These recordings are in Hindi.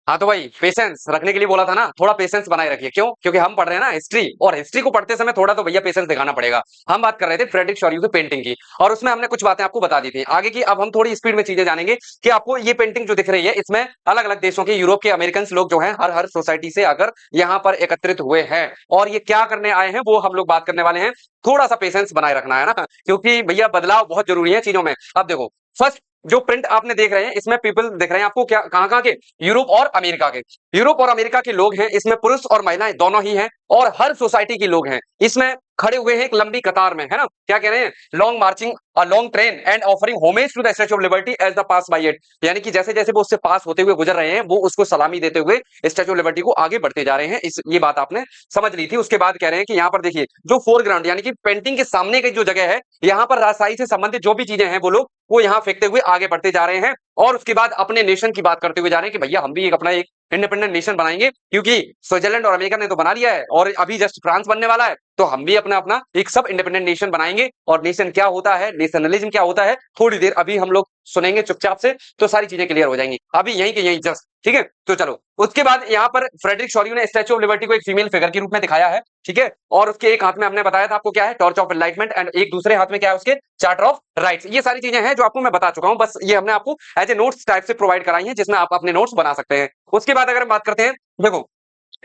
हाँ तो भाई पेशेंस रखने के लिए बोला था ना, थोड़ा पेशेंस बनाए रखिए। क्यों? क्योंकि हम पढ़ रहे हैं ना हिस्ट्री, और हिस्ट्री को पढ़ते समय थोड़ा तो भैया पेशेंस दिखाना पड़ेगा। हम बात कर रहे थे फ्रेडरिक शोरियू की पेंटिंग की, और उसमें हमने कुछ बातें आपको बता दी थी आगे की। अब हम थोड़ी स्पीड में चीजें जानेंगे कि आपको ये पेंटिंग जो दिख रही है, इसमें अलग अलग देशों के, यूरोप के, अमेरिकन लोग जो है हर हर सोसाइटी से आकर यहाँ पर एकत्रित हुए हैं, और ये क्या करने आए हैं वो हम लोग बात करने वाले हैं। थोड़ा सा पेशेंस बनाए रखना है ना, क्योंकि भैया बदलाव बहुत जरूरी है चीजों में। अब देखो, फर्स्ट जो प्रिंट आपने देख रहे हैं, इसमें पीपल दिख रहे हैं आपको, क्या कहां कहां के? यूरोप और अमेरिका के। यूरोप और अमेरिका के लोग हैं, इसमें पुरुष और महिलाएं दोनों ही हैं, और हर सोसाइटी के लोग हैं इसमें खड़े हुए हैं एक लंबी कतार में, है ना? क्या कह रहे हैं? Long marching a long train and offering homage to the Statue of Liberty as the pass by it. यानी कि जैसे जैसे वो उससे पास होते हुए गुजर रहे हैं, वो उसको सलामी देते हुए स्टैच्यू ऑफ लिबर्टी को आगे बढ़ते जा रहे हैं। इस ये बात आपने समझ ली थी। उसके बाद कह रहे हैं कि यहाँ पर देखिए, जो फोरग्राउंड यानी कि पेंटिंग के सामने की जो जगह है, यहाँ पर राजशाही से संबंधित जो भी चीजें हैं वो लोग वो यहाँ फेंकते हुए आगे बढ़ते जा रहे हैं, और उसके बाद अपने नेशन की बात करते हुए जा रहे हैं कि भैया हम भी एक अपना एक इंडिपेंडेंट नेशन बनाएंगे, क्योंकि स्विट्जरलैंड और अमेरिका ने तो बना लिया है, और अभी जस्ट फ्रांस बनने वाला है, तो हम भी अपना अपना एक सब इंडिपेंडेंट नेशन बनाएंगे। और नेशन क्या होता है, नेशनलिज्म क्या होता है, थोड़ी देर अभी हम लोग सुनेंगे चुपचाप से, तो सारी चीजें क्लियर हो जाएंगी अभी यहीं के यहीं जस्ट। ठीक है, तो चलो उसके बाद यहाँ पर फ्रेडरिक शोरियू ने स्टैच्यू ऑफ लिबर्टी को एक फीमेल फिगर के रूप में दिखाया है। ठीक है, और उसके एक हाथ में हमने बताया था आपको क्या है, टॉर्च ऑफ एनलाइटमेंट, एंड एक दूसरे हाथ में क्या है उसके, चार्टर ऑफ राइट्स। ये सारी चीजें हैं जो आपको मैं बता चुका हूं, बस ये हमने आपको एज ए नोट्स टाइप से प्रोवाइड कराई हैं, जिसमें आप अपने नोट्स बना सकते हैं। उसके बाद अगर हम बात करते हैं, देखो,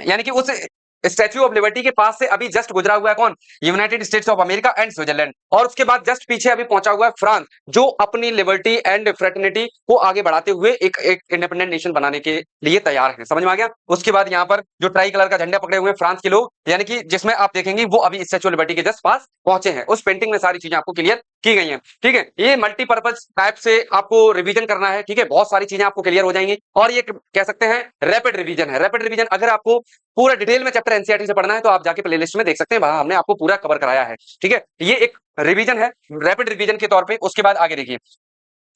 यानी कि उस स्टैच्यू ऑफ लिबर्टी के पास से अभी जस्ट गुजरा हुआ है कौन? United states of America and Switzerland, और उसके बाद जस्ट पीछे अभी पहुंचा हुआ है फ्रांस, जो अपनी लिबर्टी एंड फ्रेटर्निटी को आगे बढ़ाते हुए एक एक इंडिपेंडेंट नेशन बनाने के लिए तैयार है। समझ में आ गया? उसके बाद यहाँ पर जो ट्राई कलर का झंडा पकड़े हुए हैं फ्रांस के लोग, यानी कि जिसमें आप देखेंगे वो अभी स्टैच्यू ऑफ लिबर्टी के जस्ट पास पहुंचे हैं। उस पेंटिंग में सारी चीजें आपको क्लियर की गई हैं। ठीक है, ये मल्टीपर्पज टाइप से आपको रिवीजन करना है। ठीक है, बहुत सारी चीजें आपको क्लियर हो जाएंगी, और ये कह सकते हैं रैपिड रिवीजन है। रैपिड रिवीजन अगर आपको पूरा डिटेल में चैप्टर एनसीईआरटी से पढ़ना है तो आप जाके प्लेलिस्ट में देख सकते हैं, वहां हमने आपको पूरा कवर कराया है। ठीक है, ये एक रिवीजन है, रैपिड रिवीजन के तौर पे। उसके बाद आगे देखिए,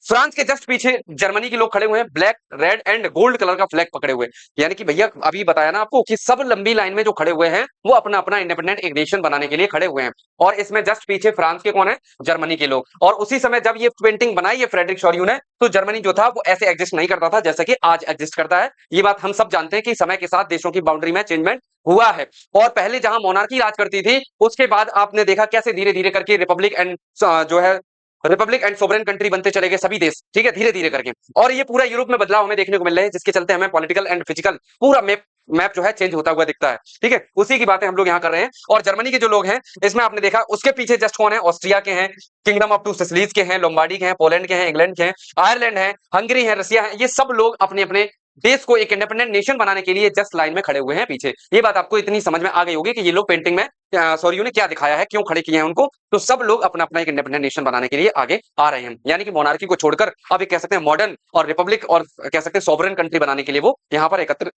फ्रांस के जस्ट पीछे जर्मनी के लोग खड़े हुए हैं, black red and gold colour का फ्लैग पकड़े हुए। यानी कि भैया अभी बताया ना आपको कि सब लंबी लाइन में जो खड़े हुए हैं वो अपना अपना इंडिपेंडेंट एक नेशन बनाने के लिए खड़े हुए हैं, और इसमें जस्ट पीछे फ्रांस के कौन है? जर्मनी के लोग। और उसी समय जब ये पेंटिंग बनाई है फ्रेडरिक शोरियू ने, तो जर्मनी जो था वो ऐसे एग्जिस्ट नहीं करता था जैसे कि आज एग्जिस्ट करता है। ये बात हम सब जानते हैं कि समय के साथ देशों की बाउंड्री में चेंजमेंट हुआ है, और पहले जहां मोनार्की राज करती थी, उसके बाद आपने देखा कैसे धीरे धीरे करके रिपब्लिक एंड जो है रिपब्लिक एंड सोवरेन कंट्री बनते चले गए सभी देश। ठीक है, धीरे धीरे करके, और ये पूरा यूरोप में बदलाव हमें देखने को मिल रहे हैं, जिसके चलते हमें पॉलिटिकल एंड फिजिकल पूरा मैप मैप जो है चेंज होता हुआ दिखता है। ठीक है, उसी की बातें हम लोग यहाँ कर रहे हैं। और जर्मनी के जो लोग हैं, इसमें आपने देखा उसके पीछे जस्ट कौन है? ऑस्ट्रिया के हैं, किंगडम ऑफ टू सिसिलीज के हैं, लोम्बार्डी के हैं, पोलैंड के हैं, इंग्लैंड के हैं, आयरलैंड है, हंगरी है, रसिया है। ये सब लोग अपने अपने देश को एक इंडिपेंडेंट नेशन बनाने के लिए जस्ट लाइन में खड़े हुए हैं पीछे। ये बात आपको इतनी समझ में आ गई होगी कि ये लोग पेंटिंग में सॉरी ने क्या दिखाया है, क्यों खड़े किए हैं उनको। तो सब लोग अपना अपना एक इंडिपेंडेंट नेशन बनाने के लिए आगे आ रहे हैं, यानी कि मोनार्की को छोड़कर अब एक कह सकते हैं मॉडर्न और रिपब्लिक और कह सकते हैं सॉवरेन कंट्री बनाने के लिए वो यहाँ पर एकत्र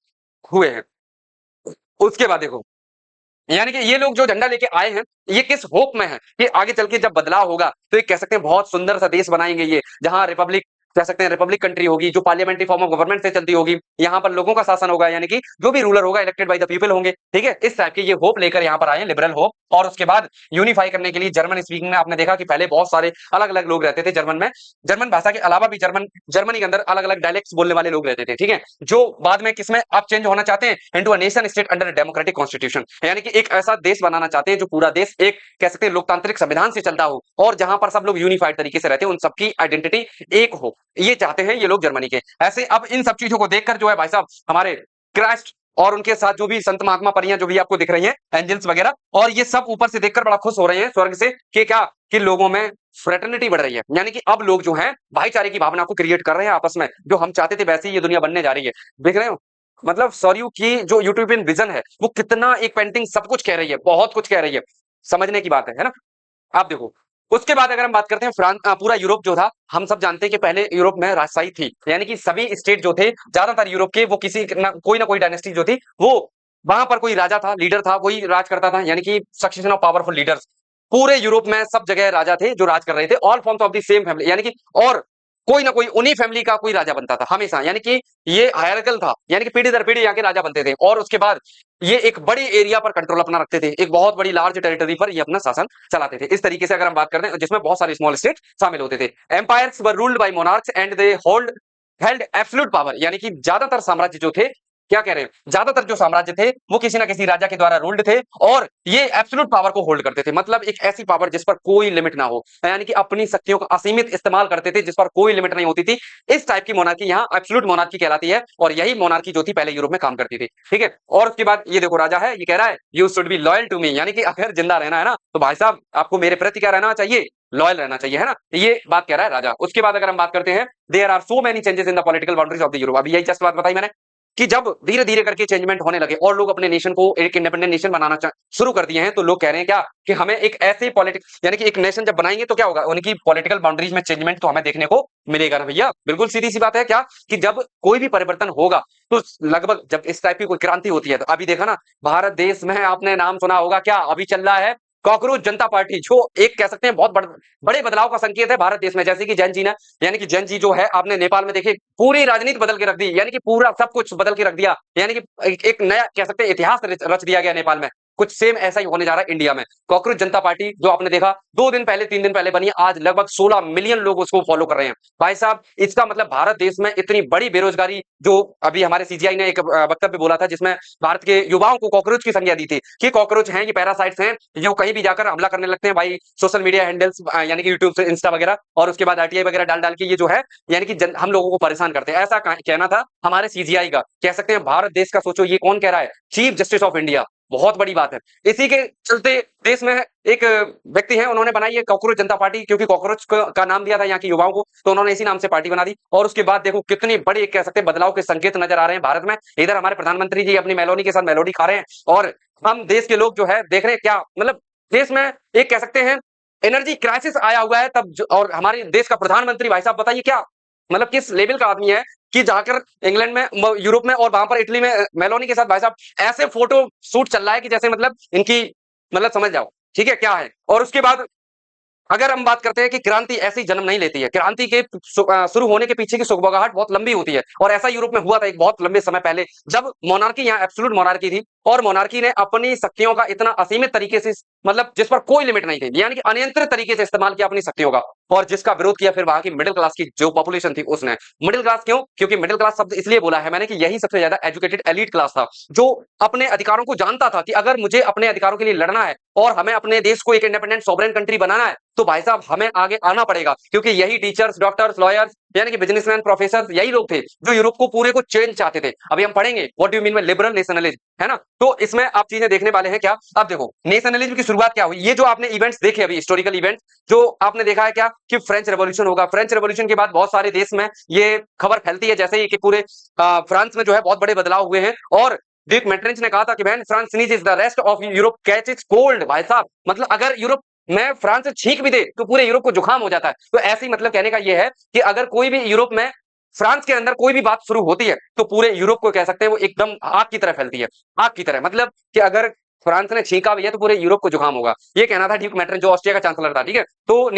हुए हैं। उसके बाद देखो, यानी कि ये लोग जो झंडा लेके आए हैं, ये किस होप में है कि आगे चल के जब बदलाव होगा तो एक कह सकते हैं बहुत सुंदर सा देश बनाएंगे, ये जहां रिपब्लिक कह सकते हैं रिपब्लिक कंट्री होगी, जो पार्लियामेंट्री फॉर्म ऑफ गवर्नमेंट से चलती होगी। यहाँ पर लोगों का शासन होगा, यानी कि जो भी रूलर होगा इलेक्टेड बाय द पीपल होंगे। ठीक है, इस टाइप के ये होप लेकर यहाँ पर आए हैं, लिबरल होप। और उसके बाद यूनिफाई करने के लिए जर्मन स्पीकिंग में आपने देखा कि पहले बहुत सारे अलग अलग लोग रहते थे जर्मन में, जर्मन भाषा के अलावा भी जर्मनी के अंदर अलग अलग डायलेक्ट्स बोलने वाले लोग रहते थे। ठीक है, जो बाद में किसमें आप चेंज होना चाहते हैं? Into a nation state under democratic constitution, यानी कि एक ऐसा देश बनाना चाहते हैं जो पूरा देश एक कह सकते हैं लोकतांत्रिक संविधान से चलता हो, और जहां पर सब लोग यूनिफाइड तरीके से रहते हैं, उन सबकी आइडेंटिटी एक हो, ये चाहते हैं ये लोग जर्मनी के। ऐसे अब इन सब चीजों को देखकर जो है भाई साहब, हमारे क्राइस्ट और उनके साथ जो भी संत महात्मा परियां जो भी आपको दिख रही हैं, एंजल्स वगैरह, और ये सब ऊपर से देखकर बड़ा खुश हो रहे हैं स्वर्ग से कि क्या, कि लोगों में फ्रेटर्निटी बढ़ रही है। यानी कि अब लोग जो हैं भाईचारे की भावना को क्रिएट कर रहे हैं आपस में, जो हम चाहते थे वैसे ही ये दुनिया बनने जा रही है। देख रहे हो मतलब सॉरी की जो यूटोपियन विजन है वो कितना, एक पेंटिंग सब कुछ कह रही है, बहुत कुछ कह रही है, समझने की बात है ना? आप देखो, उसके बाद अगर हम बात करते हैं फ्रांस, पूरा यूरोप जो था, हम सब जानते हैं कि पहले यूरोप में राजशाही थी, यानी कि सभी स्टेट जो थे ज्यादातर यूरोप के, वो किसी ना कोई डायनेस्टी जो थी, वो वहां पर कोई राजा था, लीडर था, वही राज करता था, यानी कि सक्सेशन ऑफ पावरफुल लीडर्स। पूरे यूरोप में सब जगह राजा थे जो राज कर रहे थे, all forms of the same family, यानी कि और कोई ना कोई उन्हीं फैमिली का कोई राजा बनता था हमेशा, यानी कि ये हायरार्किकल था, यानी कि पीढ़ी दर पीढ़ी यहाँ के राजा बनते थे। और उसके बाद ये एक बड़ी एरिया पर कंट्रोल अपना रखते थे, एक बहुत बड़ी लार्ज टेरिटरी पर ये अपना शासन चलाते थे। इस तरीके से अगर हम बात करते हैं, जिसमें बहुत सारे स्मॉल स्टेट शामिल होते थे। Empires were ruled by monarchs and they hold held absolute power, यानी कि ज्यादातर साम्राज्य जो थे, क्या कह रहे हैं, ज्यादातर जो साम्राज्य थे वो किसी ना किसी राजा के द्वारा रूल्ड थे, और ये एब्सोल्यूट पावर को होल्ड करते थे, मतलब एक ऐसी पावर जिस पर कोई लिमिट ना हो, यानी कि अपनी शक्तियों का असीमित इस्तेमाल करते थे जिस पर कोई लिमिट नहीं होती थी। इस टाइप की मोनार्की यहाँ एब्सोल्यूट मोनार्की कहलाती है, और यही मोनार्की जो थी पहले यूरोप में काम करती थी। ठीक है, और उसके बाद ये देखो राजा है, ये कह रहा है you should be loyal to me, यानी कि अगर जिंदा रहना है ना तो भाई साहब आपको मेरे प्रति क्या रहना चाहिए, लॉयल रहना चाहिए, है ना, ये बात कह रहा है राजा। उसके बाद अगर हम बात करते हैं, there are so many changes in the political boundaries of the Europe, अभी यही जस्ट बात बताई मैंने कि जब धीरे धीरे करके चेंजमेंट होने लगे और लोग अपने नेशन को एक इंडिपेंडेंट नेशन बनाना शुरू कर दिए हैं, तो लोग कह रहे हैं क्या कि हमें एक ऐसे पॉलिटिक्स, यानी कि एक नेशन जब बनाएंगे तो क्या होगा, उनकी पॉलिटिकल बाउंड्रीज में चेंजमेंट तो हमें देखने को मिलेगा ना भैया। बिल्कुल सीधी सी बात है क्या कि जब कोई भी परिवर्तन होगा तो लगभग जब इस टाइप की कोई क्रांति होती है, तो अभी देखा ना भारत देश में आपने नाम सुना होगा, क्या अभी चल रहा है कॉकरोच जनता पार्टी, जो एक कह सकते हैं बहुत बड़े बदलाव का संकेत है भारत देश में, जैसे कि जैन जी ने, यानी कि जैन जी जो है आपने नेपाल में देखे पूरी राजनीति बदल के रख दी, यानी कि पूरा सब कुछ बदल के रख दिया, यानी कि एक नया कह सकते हैं इतिहास रच दिया गया नेपाल में। कुछ सेम ऐसा ही होने जा रहा है इंडिया में। कॉकरोच जनता पार्टी जो आपने देखा 2 दिन पहले 3 दिन पहले बनी, आज लगभग 16 मिलियन लोग उसको फॉलो कर रहे हैं। भाई साहब इसका मतलब भारत देश में इतनी बड़ी बेरोजगारी, जो अभी हमारे सीजीआई ने एक वक्तव्य बोला था जिसमें भारत के युवाओं को कॉकरोच की संज्ञा दी थी कि कॉकरोच हैं, ये पैरासाइट्स हैं, जो कहीं भी जाकर हमला करने लगते हैं भाई, सोशल मीडिया हैंडल्स यानी कि यूट्यूब से इंस्टा वगैरह, और उसके बाद आरटीआई वगैरह डाल डाल के ये जो है यानी कि हम लोगों को परेशान करते हैं, ऐसा कहना था हमारे सीजीआई का। कह सकते हैं भारत देश का, सोचो ये कौन कह रहा है, चीफ जस्टिस ऑफ इंडिया, बहुत बड़ी बात है। इसी के चलते देश में एक व्यक्ति है, उन्होंने बनाई है कॉकरोच जनता पार्टी, क्योंकि कॉकरोच का नाम दिया था यहाँ के युवाओं को, तो उन्होंने इसी नाम से पार्टी बना दी। और उसके बाद देखो कितनी बड़ी कह सकते हैं बदलाव के संकेत नजर आ रहे हैं भारत में। इधर हमारे प्रधानमंत्री जी अपनी मेलोडी के साथ मेलोडी खा रहे हैं, और हम देश के लोग जो है देख रहे हैं क्या, मतलब देश में एक कह सकते हैं एनर्जी क्राइसिस आया हुआ है तब और हमारे देश का प्रधानमंत्री भाई साहब बताइए क्या, मतलब किस लेवल का आदमी है कि जाकर इंग्लैंड में, यूरोप में और वहां पर इटली में मेलोनी के साथ भाई साहब ऐसे फोटो शूट चल रहा है कि जैसे मतलब इनकी, मतलब समझ जाओ ठीक है क्या है। और उसके बाद अगर हम बात करते हैं कि क्रांति ऐसी जन्म नहीं लेती है, क्रांति के शुरू होने के पीछे की सुगबगाहट बहुत लंबी होती है, और ऐसा यूरोप में हुआ था एक बहुत लंबे समय पहले, जब मोनार्की यहाँ एब्सोल्यूट मोनार्की थी, और मोनार्की ने अपनी शक्तियों का इतना असीमित तरीके से, मतलब जिस पर कोई लिमिट नहीं थी, यानी कि अनियंत्रित तरीके से इस्तेमाल किया अपनी शक्तियों का, और जिसका विरोध किया फिर वहां की मिडिल क्लास की जो पॉपुलेशन थी उसने। मिडिल क्लास क्यों, क्योंकि मिडिल क्लास शब्द इसलिए बोला है मैंने कि यही सबसे ज्यादा एजुकेटेड एलीट क्लास था, जो अपने अधिकारों को जानता था कि अगर मुझे अपने अधिकारों के लिए लड़ना है और हमें अपने देश को एक इंडिपेंडेंट सॉवरेन कंट्री बनाना है, तो भाई साहब हमें आगे आना पड़ेगा, क्योंकि यही टीचर्स, डॉक्टर्स, लॉयर्स, यानी कि बिजनेसमैन, प्रोफेसर, यही लोग थे जो यूरोप को पूरे को चेंज चाहते थे। अभी हम पढ़ेंगे what do you mean by liberal nationalism, है ना, तो इसमें आप चीजें देखने वाले हैं क्या। अब देखो नेशनलिज्म की शुरुआत क्या हुई, ये जो आपने इवेंट्स देखे अभी हिस्टोरिकल इवेंट्स, जो आपने देखा है क्या कि फ्रेंच रेवोल्यूशन होगा, फ्रेंच रेवोल्यूशन के बाद बहुत सारे देश में ये खबर फैलती है जैसे कि पूरे फ्रांस में जो है बहुत बड़े बदलाव हुए हैं, और ड्यूक मेटरिंच ने कहा था कि बहन France sneezes the rest of Europe catches cold, भाई साहब मतलब अगर यूरोप में फ्रांस से छींक भी दे तो पूरे यूरोप को जुकाम हो जाता है। तो ऐसे ही मतलब कहने का यह है कि अगर कोई भी यूरोप में, फ्रांस के अंदर कोई भी बात शुरू होती है तो पूरे यूरोप को कह सकते हैं वो एकदम आग की तरह फैलती है, आग की तरह, मतलब कि अगर फ्रांस ने छींका भी है तो पूरे यूरोप को जुकाम होगा। ये कहना था ड्यूक मेटरिंच जो ऑस्ट्रिया का चांसलर था, ठीक है। तो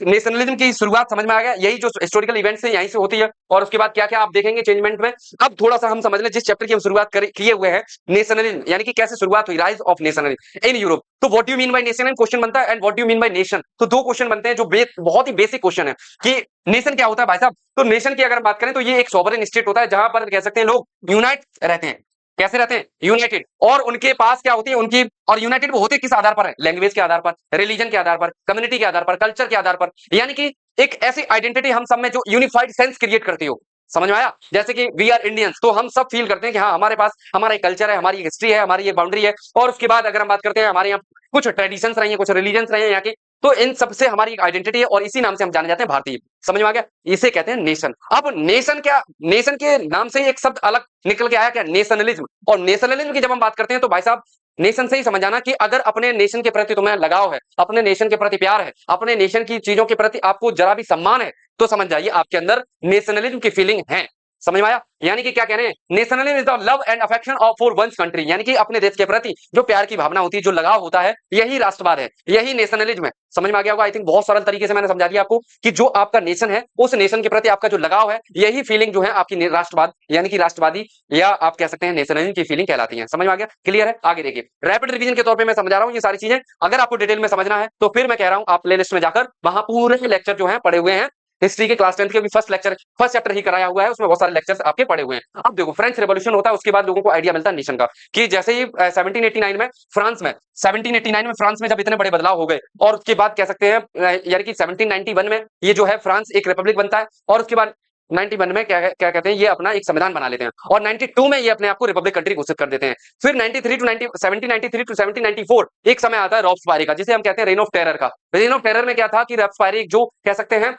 नेशनलिज्म की शुरुआत समझ में आ गया, यही जो हिस्टोरिकल इवेंट्स है यहीं से होती है। और उसके बाद क्या क्या आप देखेंगे चेंजमेंट में। अब थोड़ा सा हम समझ लें जिस चैप्टर की हम शुरुआत किए हुए हैं, नेशनलिज्म, यानी कि कैसे शुरुआत हुई, rise of nationalism in Europe. तो what do mean by nation question बनता है, and what do mean by nation, तो दो क्वेश्चन बनते हैं जो बहुत ही बेसिक क्वेश्चन है कि नेशन क्या होता है भाई साहब। तो नेशन की अगर बात करें तो ये एक सॉवरेन स्टेट होता है जहां पर कह सकते हैं लोग यूनाइट रहते हैं, कैसे रहते हैं, यूनाइटेड, और उनके पास क्या होती है उनकी, और यूनाइटेड वो होते किस आधार पर है, लैंग्वेज के आधार पर, रिलीजन के आधार पर, कम्युनिटी के आधार पर, कल्चर के आधार पर, यानी कि एक ऐसी आइडेंटिटी हम सब में जो यूनिफाइड सेंस क्रिएट करती हो। समझ में आया, जैसे कि वी आर इंडियंस, तो हम सब फील करते हैं कि हाँ हमारे पास हमारा एक कल्चर है, हमारी हिस्ट्री है, हमारी एक बाउंड्री है। और उसके बाद अगर हम बात करते हैं हमारे यहाँ कुछ ट्रेडिशंस रही हैं, कुछ रिलीजन्स रहे हैं यहाँ के, तो इन सबसे हमारी एक आइडेंटिटी है और इसी नाम से हम जाने जाते हैं भारतीय। समझ में आ गया, इसे कहते हैं नेशन। अब नेशन क्या, नेशन के नाम से एक शब्द अलग निकल के आया क्या, नेशनलिज्म। और नेशनलिज्म की जब हम बात करते हैं तो भाई साहब नेशन से ही समझ आना कि अगर अपने नेशन के प्रति तुम्हें लगाव है, अपने नेशन के प्रति प्यार है, अपने नेशन की चीजों के प्रति आपको जरा भी सम्मान है, तो समझ जाइए आपके अंदर नेशनलिज्म की फीलिंग है। समझ में आया, यानी कि क्या कह रहे हैं, nationalism is the love and affection of for one's country, यानी कि अपने देश के प्रति जो प्यार की भावना होती है, जो लगाव होता है, यही राष्ट्रवाद है, यही नेशनलिज्म है। समझ में आ गया होगा, आई थिंक बहुत सरल तरीके से मैंने समझा दिया आपको कि जो आपका नेशन है, उस नेशन के प्रति आपका जो लगाव है, यही फीलिंग जो है आपकी राष्ट्रवाद यानी कि राष्ट्रवादी, या आप कह सकते हैं नेशनलिज्म की फीलिंग कहलाती है। समझ में आ गया, क्लियर है। आगे देखिए, रैपिड रिवीजन के तौर पर मैं समझा रहा हूं ये सारी चीजें, अगर आपको डिटेल में समझना है तो फिर मैं कह रहा हूं आप प्ले लिस्ट में जाकर वहां पूरे लेक्चर जो है पढ़े हुए हैं, हिस्ट्री के क्लास 10th के भी फर्स्ट चैप्टर ही कराया हुआ है, उसमें बहुत सारे लेक्चर्स आपके पड़े हुए हैं। अब देखो फ्रेंच रेवोल्यूशन होता है, उसके बाद लोगों को आइडिया मिलता है नेशन का, कि जैसे ही 1789 में फ्रांस में 1789 में फ्रांस में जब इतने बड़े बदलाव हो गए, और उसके बाद कह सकते हैं यानी कि 1791 में ये जो है फ्रांस एक रिपब्लिक बनता है, और उसके बाद 91 में क्या कहते हैं, ये अपना एक संविधान बना लेते हैं, और 92 में ये अपने आप को रिपब्लिक कंट्री घोषित कर देते हैं। फिर 93 टू 90 1793 टू 1794 एक समय आता है रॉब्सपायरी का, जिसे हम कहते हैं रेन ऑफ टेरर का। रेन ऑफ टेरर में क्या था कि रॉब्सपायरी जो कह सकते हैं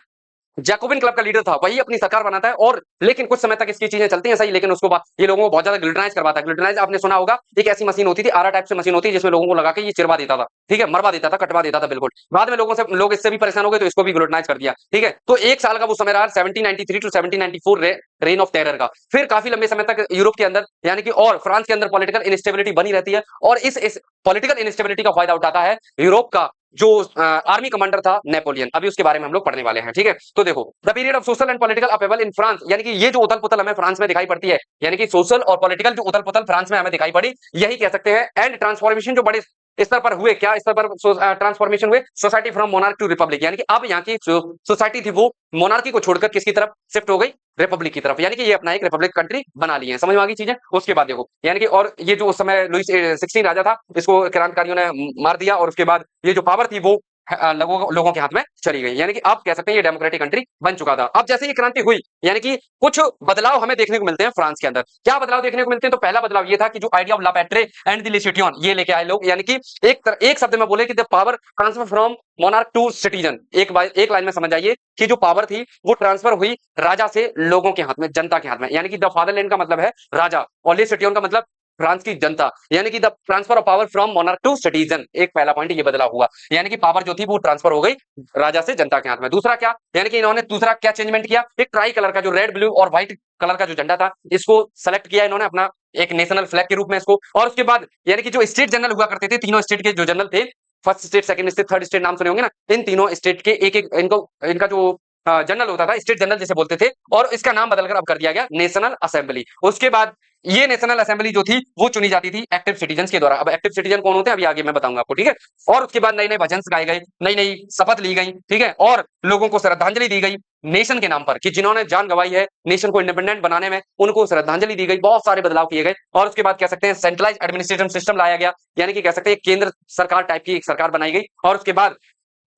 जैकोबिन क्लब का लीडर था, वही अपनी सरकार बनाता है, और लेकिन कुछ समय तक इसकी चीजें चलती हैं सही, लेकिन उसको ये लोगों को बहुत ज्यादा ग्लूटनाइज करवाता है। ग्लूटनाइज आपने सुना होगा, एक ऐसी मशीन होती थी, आरा टाइप से मशीन होती है, जिसमें लोगों को लगा के ये चिरवा देता था, ठीक है, मरवा देता था, कटवा देता था बिल्कुल। बाद में लोग इससे भी परेशान हो गए, तो इसको भी ग्लूटनाइज कर दिया, ठीक है। तो एक साल का वो समय रहा 1793 टू 1794 रेन ऑफ टेरर का। फिर काफी लंबे समय तक यूरोप के अंदर यानी कि और फ्रांस के अंदर पॉलिटिकल इनस्टेबिलिटी बनी रहती है, और इस पॉलिटिकल इनस्टेबिलिटी का फायदा उठाता है यूरोप का जो आर्मी कमांडर था नेपोलियन। अभी उसके बारे में हम लोग पढ़ने वाले हैं, ठीक है। तो देखो the period of social and political upheaval in France, यानी कि ये जो उथल पुथल हमें फ्रांस में दिखाई पड़ती है, यानी कि सोशल और पॉलिटिकल जो उथल पुथल फ्रांस में हमें दिखाई पड़ी, यही कह सकते हैं एंड ट्रांसफॉर्मेशन जो बड़े स्तर पर हुए, क्या स्तर पर ट्रांसफॉर्मेशन हुए, society from monarch to republic, यानी कि अब यहाँ की सोसाइटी थी वो मोनार्की को छोड़कर किसकी तरफ शिफ्ट हो गई, रिपब्लिक की तरफ, यानी कि ये अपना एक रिपब्लिक कंट्री बना ली है। समझ में आ गई चीजें। उसके बाद देखो यानी कि और ये जो उस समय लुइस 16 राजा था, इसको क्रांतिकारियों ने मार दिया, और उसके बाद ये जो पावर थी वो लोगों के हाथ में चली गई, यानी कि आप कह सकते हैं ये डेमोक्रेटिक कंट्री बन चुका था। अब जैसे ये क्रांति हुई, यानी कि कुछ बदलाव हमें देखने को मिलते हैं फ्रांस के अंदर। क्या बदलाव देखने को मिलते हैं? तो पहला बदलाव ये था कि जो idea of la patrie and the citoyen ये लेके आए लोग, यानी कि एक शब्द में बोले कि the power transfer from monarch to citizen. एक लाइन में समझ आइए कि जो पावर थी वो ट्रांसफर हुई राजा से लोगों के हाथ में, जनता के हाथ में, यानी कि द फादरलैंड का मतलब है राजा, और लिसिटियन का मतलब फ्रांस की जनता, यानी कि the transfer of power from monarch to citizen. एक पहला पॉइंट ये बदलाव हुआ, यानी कि पावर जो थी वो ट्रांसफर हो गई राजा से जनता के हाथ में। दूसरा क्या, यानी कि इन्होंने दूसरा क्या चेंजमेंट किया, एक ट्राई कलर का जो रेड ब्लू और व्हाइट कलर का जो झंडा था, इसको सेलेक्ट किया इन्होंने अपना एक नेशनल फ्लैग के रूप में इसको। और उसके बाद यानी कि जो स्टेट जनरल हुआ करते थे, तीनों स्टेट के जो जनरल थे, first state, second state, third state, नाम सुने होंगे ना, इन तीनों स्टेट के एक एक इनका जो जनरल होता था, स्टेट जनरल जिसे बोलते थे, और इसका नाम बदलकर अब कर दिया गया नेशनल असेंबली। उसके बाद ये नेशनल असेंबली जो थी वो चुनी जाती थी एक्टिव सिटीजन्स के द्वारा। अब एक्टिव सिटीजन कौन होते हैं अभी आगे मैं बताऊंगा आपको, ठीक है। और उसके बाद नए नए भजन गाए गए, नई नई शपथ ली गई, ठीक है, और लोगों को श्रद्धांजलि दी गई नेशन के नाम पर, कि जिन्होंने जान गंवाई है नेशन को इंडिपेंडेंट बनाने में, उनको श्रद्धांजलि दी गई। बहुत सारे बदलाव किए गए, और उसके बाद कह सकते हैं सेंट्रलाइज एडमिनिस्ट्रेशन सिस्टम लाया गया, यानी कि कह सकते हैं केंद्र सरकार टाइप की एक सरकार बनाई गई। और उसके बाद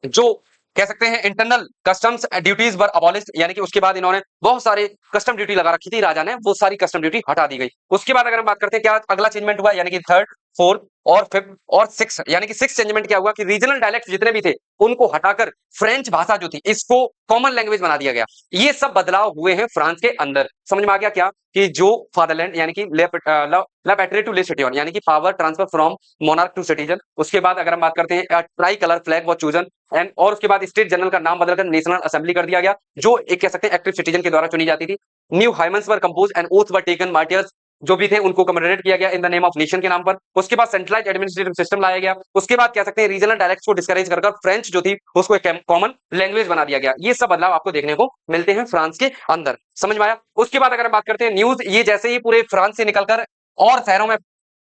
जो कह सकते हैं इंटरनल कस्टम्स ड्यूटीज वर अबॉलिश्ड, यानी कि उसके बाद इन्होंने बहुत सारे कस्टम ड्यूटी लगा रखी थी राजा ने, वो सारी कस्टम ड्यूटी हटा दी गई। उसके बाद अगर हम बात करते हैं क्या अगला चेंजमेंट हुआ, यानी कि थर्ड, फोर्थ और फिफ्थ और सिक्स, यानी कि सिक्स चेंजमेंट क्या हुआ कि रीजनल डायलेक्ट जितने भी थे उनको हटाकर फ्रेंच भाषा जो थी इसको कॉमन लैंग्वेज बना दिया गया। ये सब बदलाव हुए हैं फ्रांस के अंदर। समझ में आ गया क्या, कि जो फादरलैंड यानी कि ला पैट्रियट टू ले सिटीजन, यानी कि power transfer from monarch to citizen. उसके बाद अगर हम बात करते हैं tricolour flag was chosen and, और उसके बाद स्टेट जनरल का नाम बदलकर नेशनल असेंबली कर दिया गया, जो एक कह सकते हैं एक्टिव सिटीजन के द्वारा चुनी जाती थी। New हाइमन्स were compose and oath were taken, martyrs जो भी थे उनको कमेमोरेट किया गया in the name of nation के नाम पर। उसके बाद सेंट्रलाइज एडमिनिस्ट्रेटिव सिस्टम लाया गया। उसके बाद कह सकते हैं रीजनल डायलेक्ट्स को डिस्करेज कर फ्रेंच जो थी उसको एक कॉमन लैंग्वेज बना दिया गया। ये सब बदलाव आपको देखने को मिलते हैं फ्रांस के अंदर। समझ में आया। उसके बाद अगर हम बात करते हैं न्यूज, ये जैसे ही पूरे फ्रांस से निकलकर और शहरों में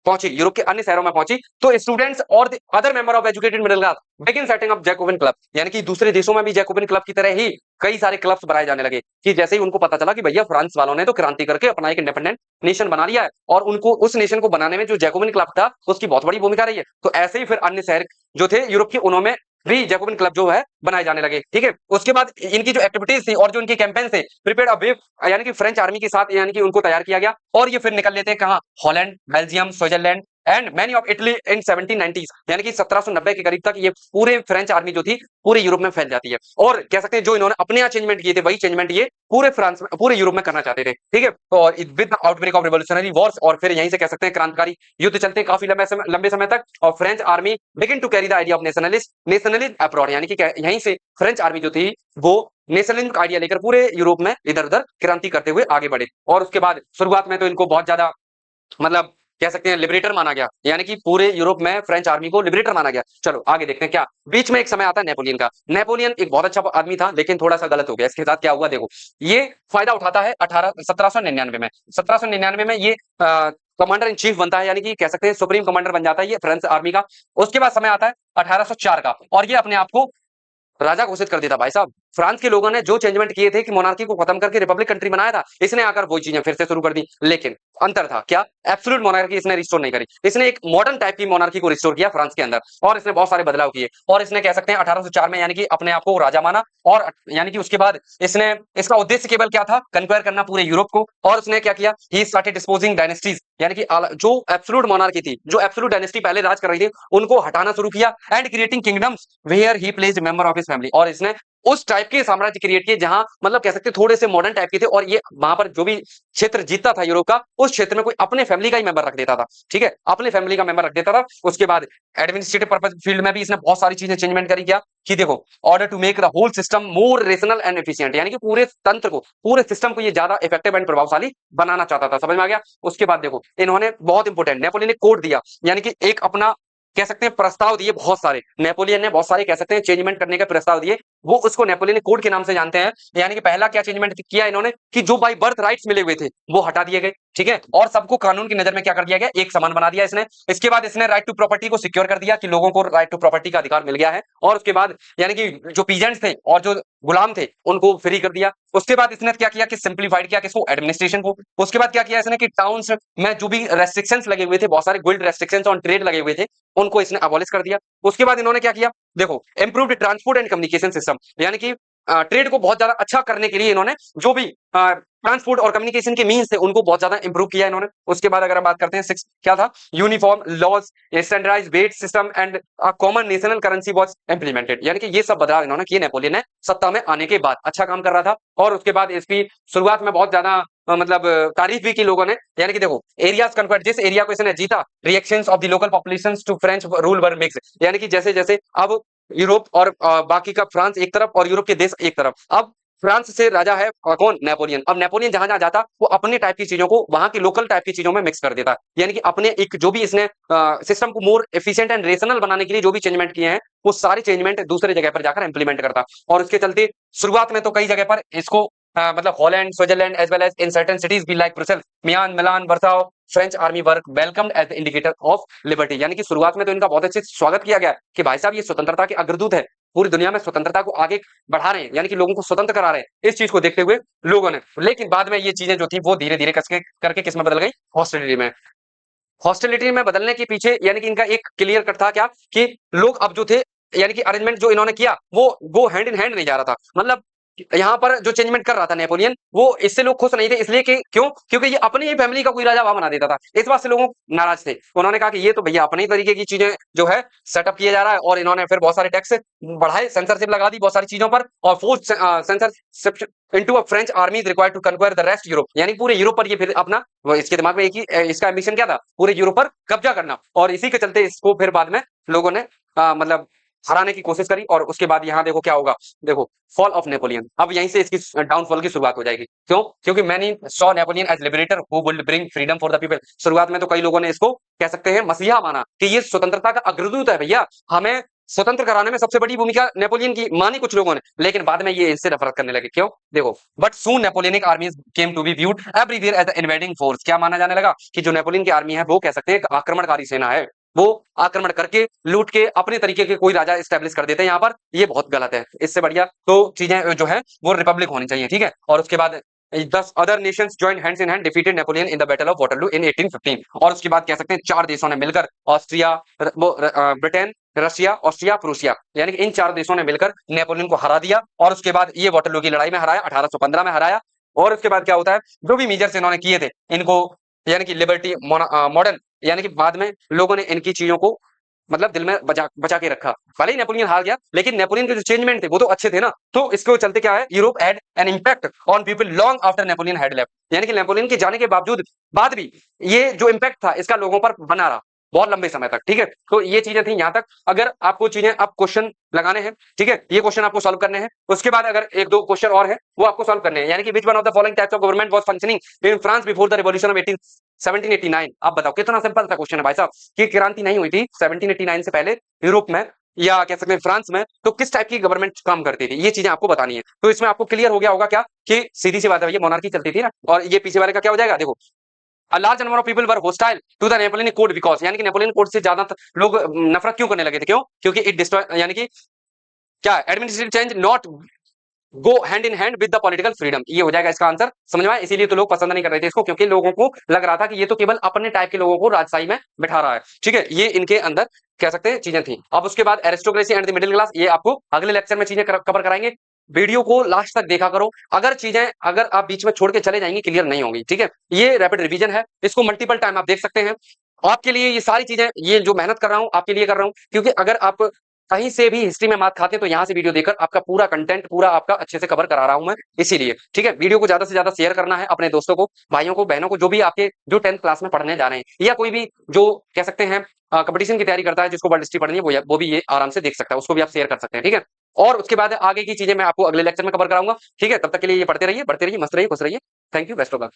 पहुंची, यूरोप के अन्य शहरों में पहुंची, तो स्टूडेंट्स और other member of educated middle class begin setting up Jacobin club, यानी कि दूसरे देशों में भी जैकोबिन क्लब की तरह ही कई सारे क्लब्स बनाए जाने लगे, कि जैसे ही उनको पता चला कि भैया फ्रांस वालों ने तो क्रांति करके अपना एक इंडिपेंडेंट नेशन बना लिया है, और उनको उस नेशन को बनाने में जो जैकोबिन क्लब था उसकी बहुत बड़ी भूमिका रही है। तो ऐसे ही फिर अन्य शहर जो थे यूरोप के, उन्होंने भी जैकोबिन क्लब जो है बनाए जाने लगे, ठीक है। उसके बाद इनकी जो एक्टिविटीज थी और जो इनके कैंपेन थे, प्रिपेयर्ड अ वे, यानी कि फ्रेंच आर्मी के साथ, यानी कि उनको तैयार किया गया, और ये फिर निकल लेते हैं कहां, Holland, Belgium, Switzerland and many of Italy in 1790s, यानी कि 1790 के करीब तक ये पूरे फ्रेंच आर्मी जो थी पूरे यूरोप में फैल जाती है। और कह सकते हैं जो इन्होंने अपने यहाँ चेंजमेंट किए थे वही चेंजमेंट ये पूरे फ्रांस में, पूरे यूरोप में करना चाहते थे, ठीक है। और with outbreak of revolutionary Wars, और फिर यहीं से कह सकते हैं क्रांतिकारी युद्ध चलते हैं काफी लंबे समय तक, और French army begin to carry the idea of nationalism abroad, यानी कि यहीं से फ्रेंच आर्मी जो थी वो नेशनलिज्म का आइडिया लेकर पूरे यूरोप में इधर उधर क्रांति करते हुए आगे बढ़े। और उसके बाद शुरुआत में तो इनको बहुत ज्यादा मतलब कह सकते हैं लिबरेटर माना गया, यानी कि पूरे यूरोप में फ्रेंच आर्मी को लिबरेटर माना गया। चलो आगे देखते हैं क्या। बीच में एक समय आता है नेपोलियन का। नेपोलियन एक बहुत अच्छा आदमी था, लेकिन थोड़ा सा गलत हो गया। इसके साथ क्या हुआ देखो, ये फायदा उठाता है 1799 में। 1799 में ये कमांडर इन चीफ बनता है, यानी कि कह सकते हैं सुप्रीम कमांडर बन जाता है ये फ्रेंच आर्मी का। उसके बाद समय आता है 1804 का, और ये अपने आप को राजा घोषित कर देता भाई साहब। फ्रांस के लोगों ने जो चेंजमेंट किए थे कि मोनार्की को खत्म करके रिपब्लिक कंट्री बनाया था, इसने आकर वो चीजें फिर से शुरू कर दी। लेकिन अंतर था क्या, एब्सोल्यूट मोनार्की इसने रिस्टोर नहीं करी, इसने एक मॉडर्न टाइप की मोनार्की को रिस्टोर किया फ्रांस के अंदर, और इसने बहुत सारे बदलाव किए, और इसने कह सकते हैं 1804 में यानी कि अपने आप को राजा माना, और यानी कि उसके बाद इसने, इसका उद्देश्य केवल क्या था, कन्क्वायर करना पूरे यूरोप को। और उसने क्या किया, ही स्टार्टेड डिस्पोजिंग डायनेस्टीज, यानी कि जो एब्सोल्यूट मोनार्की थी, जो एब्सोल्यूट डायनेस्टी पहले राज कर रही थी, उनको हटाना शुरू किया, and creating kingdoms where he placed member of his family. और इसने उस टाइप के साम्राज्य क्रिएट किए जहां मतलब कह सकते हैं थोड़े से मॉडर्न टाइप के थे, और ये वहां पर जो भी क्षेत्र जीतता था यूरोप का, उस क्षेत्र में कोई अपने फैमिली का ही मेंबर रख देता था, ठीक है, अपने फैमिली का मेंबर रख देता था। उसके बाद एडमिनिस्ट्रेटिव पर्पस फील्ड में भी इसने बहुत सारी चीजें चेंजमेंट करी, क्या कि देखो, order to make the whole system more rational and efficient, यानी कि पूरे तंत्र को, पूरे सिस्टम को ये ज्यादा इफेक्टिव एंड प्रभावशाली बनाना चाहता था। समझ में आ गया। उसके बाद देखो, इन्होंने बहुत इंपॉर्टेंट, नेपोलियन ने कोड दिया, यानी कि एक अपना कह सकते हैं प्रस्ताव दिए, बहुत सारे नेपोलियन ने बहुत सारे कह सकते हैं चेंजमेंट करने का प्रस्ताव दिए, वो उसको नेपोलियन कोड के नाम से जानते हैं। यानी कि पहला क्या चेंजमेंट किया इन्होंने, कि जो बाई बर्थ राइट्स मिले हुए थे वो हटा दिए गए, ठीक है, और सबको कानून की नजर में क्या कर दिया गया, एक समान बना दिया इसने। इसके बाद इसने राइट टू प्रॉपर्टी को सिक्योर कर दिया कि लोगों को राइट टू प्रॉपर्टी का अधिकार मिल गया है, और उसके बाद यानी कि जो पीजेंट्स थे और जो गुलाम थे उनको फ्री कर दिया। उसके बाद इसने क्या किया कि सिंप्लीफाइड किया किसको, एडमिनिस्ट्रेशन को। उसके बाद क्या किया इसने कि टाउन्स में जो भी रेस्ट्रिक्शंस लगे हुए थे, बहुत सारे गिल्ड रेस्ट्रिक्शंस ऑन ट्रेड लगे हुए थे, उनको इसने अबॉलिश कर दिया। उसके बाद इन्होंने क्या किया, देखो, improved transport and communication system, यानी कि ट्रेड को बहुत ज्यादा अच्छा करने के लिए इन्होंने जो भी ट्रांसपोर्ट और कम्युनिकेशन के मीन्स थे उनको बहुत ज्यादा इंप्रूव किया इन्होंने। उसके बाद अगर हम बात करते हैं सिक्स, क्या था, uniform laws, standardised weight system and common national currency was implemented, यानी कि ये सब बदलाव इन्होंने किए नेपोलियन ने सत्ता में आने के बाद। अच्छा काम कर रहा था। और उसके बाद इसकी शुरुआत में बहुत ज्यादा मतलब तारीफ भी की लोगों ने, यानी कि देखो, एरियाज कन्वर्ट, जिस एरिया को इसने जीता, reactions of the local populations to French rule were mixed, यानी कि जैसे जैसे अब यूरोप और बाकी का फ्रांस एक तरफ और यूरोप के देश एक तरफ, अब फ्रांस से राजा है कौन, नेपोलियन। अब नेपोलियन जहां जहां जाता वो अपने टाइप की चीजों को वहां की लोकल टाइप की चीजों में मिक्स कर देता, यानी कि अपने एक जो भी इसने सिस्टम को मोर एफिशिएंट एंड रेशनल बनाने के लिए जो भी चेंजमेंट किए हैं, वो सारे चेंजमेंट दूसरे जगह पर जाकर इंप्लीमेंट करता। और उसके चलते शुरुआत में तो कई जगह पर इसको मतलब Holland, Switzerland as well as in certain cities be like Brussels, Mainz, Milan, Warsaw, French army were welcomed as the indicator of liberty, यानी कि शुरुआत में तो इनका बहुत अच्छे से स्वागत किया गया कि भाई साहब ये स्वतंत्रता के अग्रदूत है, पूरी दुनिया में स्वतंत्रता को आगे बढ़ा रहे हैं, यानी कि लोगों को स्वतंत्र करा रहे हैं, इस चीज को देखते हुए लोगों ने। लेकिन बाद में ये चीजें जो थी वो धीरे धीरे कसके करके किस में बदल गई, हॉस्टिलिटी में। हॉस्टिलिटी में बदलने के पीछे यानी कि इनका एक क्लियर कट था क्या, कि लोग अब जो थे, यानी कि अरेंजमेंट जो इन्होंने किया वो हैंड इन हैंड नहीं जा रहा था। मतलब यहाँ पर जो चेंजमेंट कर रहा था नेपोलियन, वो इससे लोग खुश नहीं थे, इसलिए कि क्यों, क्योंकि ये अपनी ही फैमिली का कोई राजा वहां बना देता था, इस बात से लोग नाराज थे। उन्होंने कहा कि ये तो भैया अपने ही तरीके की चीजें जो है सेटअप किया जा रहा है, और इन्होंने फिर बहुत सारे टैक्स बढ़ाए, सेंसरशिप लगा दी बहुत सारी चीजों पर, और force censorship into a French army required to conquer the rest Europe, यानी पूरे यूरोप पर ये फिर अपना, वो इसके दिमाग में एक ही इसका एम्बिशन क्या था, पूरे यूरोप पर कब्जा करना। और इसी के चलते इसको फिर बाद में लोगों ने मतलब हराने की कोशिश करी। और उसके बाद यहाँ देखो क्या होगा, देखो, फॉल ऑफ नेपोलियन, अब यहीं से इसकी डाउनफॉल की शुरुआत हो जाएगी। क्यों, क्योंकि many saw Napoleon as liberator who would bring freedom for the people. शुरुआत में तो कई लोगों ने इसको कह सकते हैं मसीहा माना कि ये स्वतंत्रता का अग्रदूत है, भैया हमें स्वतंत्र कराने में सबसे बड़ी भूमिका नेपोलियन की मानी कुछ लोगों ने। लेकिन बाद में ये इससे नफरत करने लगे। क्यों, देखो, but soon Napoleonic armies came to be viewed everywhere as the invading force. क्या माना जाने लगा कि जो नेपोलियन की आर्मी है वो कह सकते हैं एक आक्रमणकारी सेना है, वो आक्रमण करके लूट के अपने तरीके के कोई राजा स्टैब्लिश कर देते हैं यहाँ पर, ये बहुत गलत है। इससे बढ़िया तो चीजें जो है वो रिपब्लिक होनी चाहिए, ठीक है। और उसके बाद 10 other nations joined hands in hand defeated Napoleon in the battle of Waterloo in 1815। और उसके बाद कह सकते हैं 4 देशों ने मिलकर, Austria, Britain, Russia, Austria, Prussia, यानी कि इन 4 देशों ने मिलकर नेपोलियन को हरा दिया। और उसके बाद ये वाटरलू की लड़ाई में हराया, 1815 में हराया। और उसके बाद क्या होता है, जो भी मेजर्स इन्होंने किए थे इनको, यानी कि लिबर्टी मॉडर्न, यानी कि बाद में लोगों ने इनकी चीजों को मतलब दिल में बचा के रखा। भले ही नेपोलियन हार गया, लेकिन नेपोलियन के जो चेंजमेंट थे वो तो अच्छे थे ना। तो इसके चलते क्या है, Europe had an impact on people long after Napoleon had left, यानी कि नेपोलियन के जाने के बावजूद बाद भी ये जो इंपैक्ट था इसका लोगों पर बना रहा बहुत लंबे समय तक, ठीक है। तो ये चीजें थी यहाँ तक। अगर आपको चीजें, आप क्वेश्चन लगाने हैं, ठीक है, ये क्वेश्चन आपको सॉल्व करने हैं। उसके बाद अगर एक दो क्वेश्चन और है वो आपको सॉल्व करने हैं, यानी कि which one of the following types of government was functioning in France before the revolution of 1789। आप बताओ, कितना सिंपल सा क्वेश्चन है भाई साहब, कि क्रांति नहीं हुई थी 1789 से पहले यूरोप में या कह सकते हैं फ्रांस में, तो किस टाइप की गवर्नमेंट काम करती थी, ये चीजें आपको बतानी है। तो इसमें आपको क्लियर हो गया होगा क्या, कि सीधी सी बात है, ये मोनार्की चलती थी ना, और ये पीछे वाले का क्या हो जाएगा, देखो, A large number of people were hostile to the Napoleonic Code because, यानी कि नेपोलियन कोड से ज्यादा लोग नफरत क्यों करने लगे थे, क्यों, क्योंकि इट डिस्ट्रॉय, यानी कि क्या, administrative change not go hand in hand with the political freedom, ये हो जाएगा इसका आंसर। समझ में आया? इसीलिए तो लोग पसंद नहीं कर रहे थे इसको, क्योंकि लोगों को लग रहा था कि ये तो केवल अपने टाइप के लोगों को राजशाही में बिठा रहा है। ठीक है, ये इनके अंदर कह सकते हैं चीजें थी। अब उसके बाद aristocracy and the middle class, ये आपको अगले लेक्चर में चीजें कवर कराएंगे। वीडियो को लास्ट तक देखा करो, अगर आप बीच में छोड़ के चले जाएंगे क्लियर नहीं होंगी। ठीक है, ये रैपिड रिवीजन है, इसको मल्टीपल टाइम आप देख सकते हैं। आपके लिए ये सारी चीजें, ये जो मेहनत कर रहा हूं आपके लिए कर रहा हूं, क्योंकि अगर आप कहीं से भी हिस्ट्री में मात खाते हैं तो यहां से वीडियो देखकर आपका पूरा कंटेंट पूरा आपका अच्छे से कवर करा रहा हूं मैं, इसीलिए। ठीक है, वीडियो को ज्यादा से ज्यादा शेयर करना है अपने दोस्तों को, भाइयों को, बहनों को, जो भी आपके जो 10th क्लास में पढ़ने जा रहे हैं, या कोई भी जो कह सकते हैं कंपटीशन की तैयारी करता है, जिसको वर्ल्ड हिस्ट्री पढ़नी है, वो भी ये आराम से देख सकता है, उसको भी आप शेयर कर सकते हैं। ठीक है, और उसके बाद आगे की चीजें मैं आपको अगले लेक्चर में कवर कराऊंगा। ठीक है, तब तक के लिए ये पढ़ते रहिए, बढ़ते रहिए, मस्त रहिए, खुश रहिए। Thank you, best of luck.